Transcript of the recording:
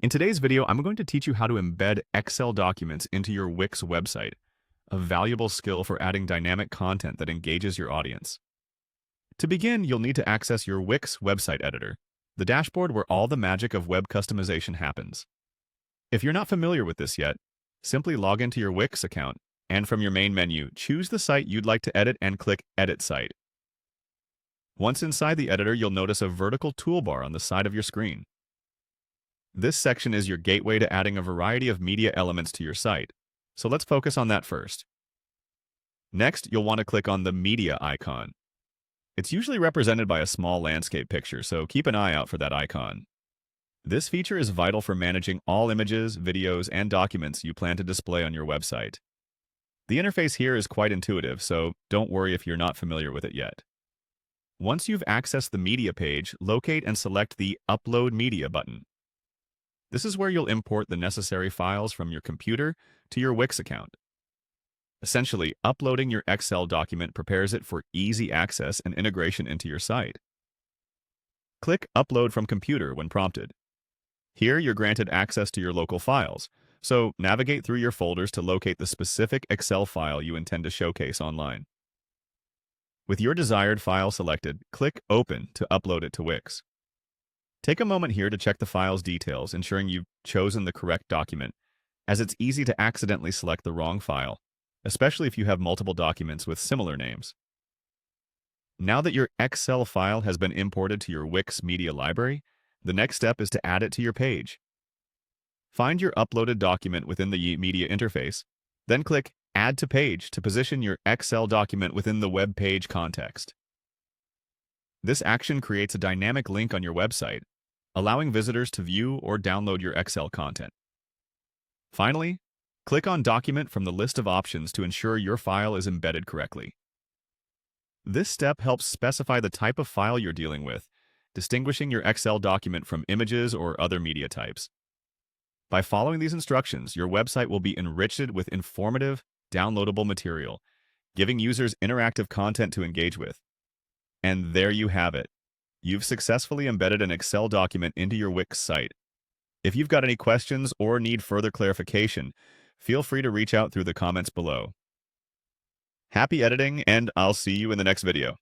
In today's video, I'm going to teach you how to embed Excel documents into your WIX website, a valuable skill for adding dynamic content that engages your audience. To begin, you'll need to access your WIX website editor, the dashboard where all the magic of web customization happens. If you're not familiar with this yet, simply log into your WIX account, and from your main menu, choose the site you'd like to edit and click Edit Site. Once inside the editor, you'll notice a vertical toolbar on the side of your screen. This section is your gateway to adding a variety of media elements to your site, so let's focus on that first. Next, you'll want to click on the Media icon. It's usually represented by a small landscape picture, so keep an eye out for that icon. This feature is vital for managing all images, videos, and documents you plan to display on your website. The interface here is quite intuitive, so don't worry if you're not familiar with it yet. Once you've accessed the Media page, locate and select the Upload Media button. This is where you'll import the necessary files from your computer to your WIX account. Essentially, uploading your Excel document prepares it for easy access and integration into your site. Click Upload from Computer when prompted. Here, you're granted access to your local files, so navigate through your folders to locate the specific Excel file you intend to showcase online. With your desired file selected, click Open to upload it to WIX. Take a moment here to check the file's details, ensuring you've chosen the correct document, as it's easy to accidentally select the wrong file, especially if you have multiple documents with similar names. Now that your Excel file has been imported to your WIX media library, the next step is to add it to your page. Find your uploaded document within the media interface, then click Add to Page to position your Excel document within the web page context. This action creates a dynamic link on your website, allowing visitors to view or download your Excel content. Finally, click on Document from the list of options to ensure your file is embedded correctly. This step helps specify the type of file you're dealing with, distinguishing your Excel document from images or other media types. By following these instructions, your website will be enriched with informative, downloadable material, giving users interactive content to engage with. And there you have it. You've successfully embedded an Excel document into your WIX site. If you've got any questions or need further clarification, feel free to reach out through the comments below. Happy editing, and I'll see you in the next video.